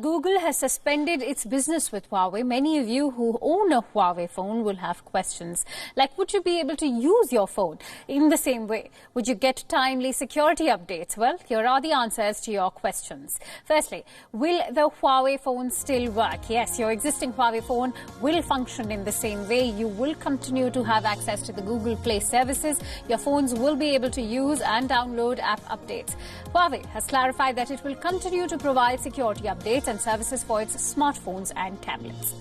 Google has suspended its business with Huawei. Many of you who own a Huawei phone will have questions like, would you be able to use your phone in the same way? Would you get timely security updates? Well, here are the answers to your questions. Firstly, will the Huawei phone still work? Yes, your existing Huawei phone will function in the same way. You will continue to have access to the Google Play services. Your phones will be able to use and download app updates. Huawei has clarified that it will continue to provide security updates and services for its smartphones and tablets.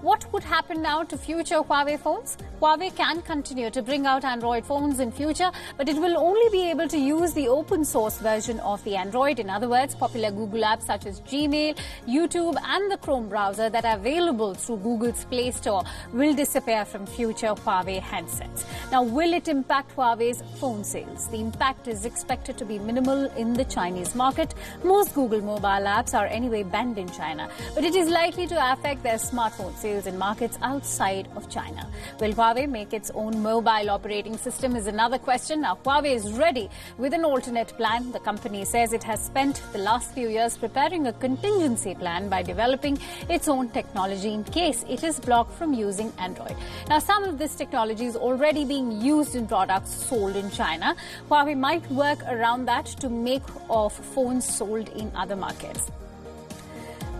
What would happen now to future Huawei phones? Huawei can continue to bring out Android phones in future, but it will only be able to use the open source version of the Android. In other words, popular Google apps such as Gmail, YouTube and the Chrome browser that are available through Google's Play Store will disappear from future Huawei handsets. Now, will it impact Huawei's phone sales? The impact is expected to be minimal in the Chinese market. Most Google mobile apps are anyway banned in China, but it is likely to affect their smartphone sales in markets outside of China. Will Huawei make its own mobile operating system is another question. Now, Huawei is ready with an alternate plan. The company says it has spent the last few years preparing a contingency plan by developing its own technology in case it is blocked from using Android. Now, some of this technology is already being used in products sold in China. Huawei might work around that to make of phones sold in other markets.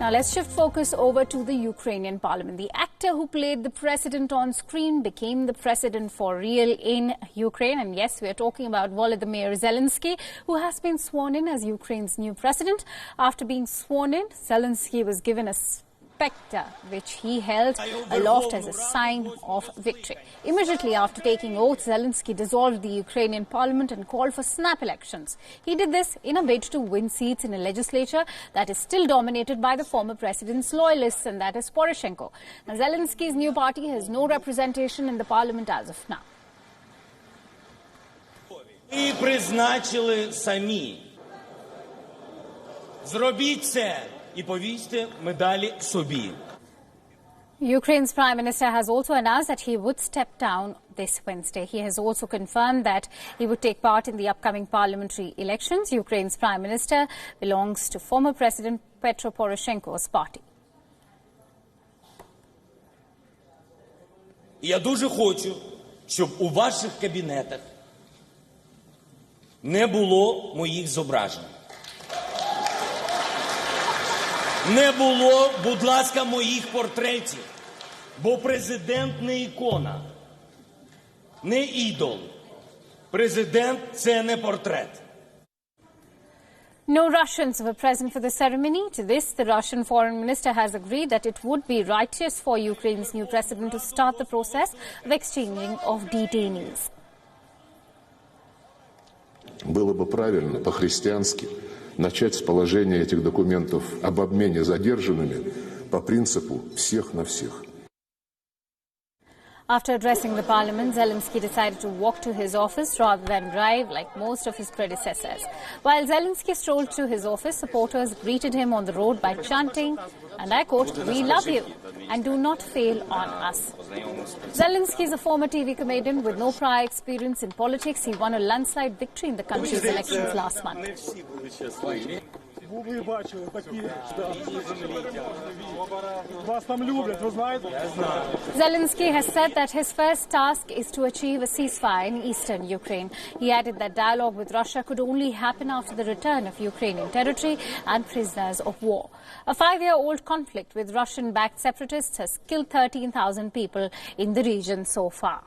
Now, let's shift focus over to the Ukrainian parliament. The actor who played the president on screen became the president for real in Ukraine. And yes, we are talking about Volodymyr Zelensky, who has been sworn in as Ukraine's new president. After being sworn in, Zelensky was given a spectre, which he held aloft as a sign of victory. Immediately after taking oath, Zelensky dissolved the Ukrainian parliament and called for snap elections. He did this in a bid to win seats in a legislature that is still dominated by the former president's loyalists, and that is Poroshenko. Now, Zelensky's new party has no representation in the parliament as of now. Ви призначили самі. Зробіть це. Ukraine's Prime Minister has also announced that he would step down this Wednesday. He has also confirmed that he would take part in the upcoming parliamentary elections. Ukraine's Prime Minister belongs to former President Petro Poroshenko's party. Я дуже хочу, щоб у ваших кабінетах не було моїх зображень. Не було, будь ласка, моїх портретів, бо президент не ікона, не ідол. Президент – це не портрет. No Russians were present for the ceremony. To this, the Russian foreign minister has agreed that it would be righteous for Ukraine's new president to start the process of exchanging of detainees. Было бы правильно, по-христиански, начать с положения этих документов об обмене задержанными по принципу всех на всех. After addressing the parliament, Zelensky decided to walk to his office rather than drive like most of his predecessors. While Zelensky strolled to his office, supporters greeted him on the road by chanting, and I quote, "We love you and do not fail on us." Zelensky is a former TV comedian with no prior experience in politics. He won a landslide victory in the country's elections last month. Zelensky has said that his first task is to achieve a ceasefire in eastern Ukraine. He added that dialogue with Russia could only happen after the return of Ukrainian territory and prisoners of war. A 5-year-old conflict with Russian-backed separatists has killed 13,000 people in the region so far.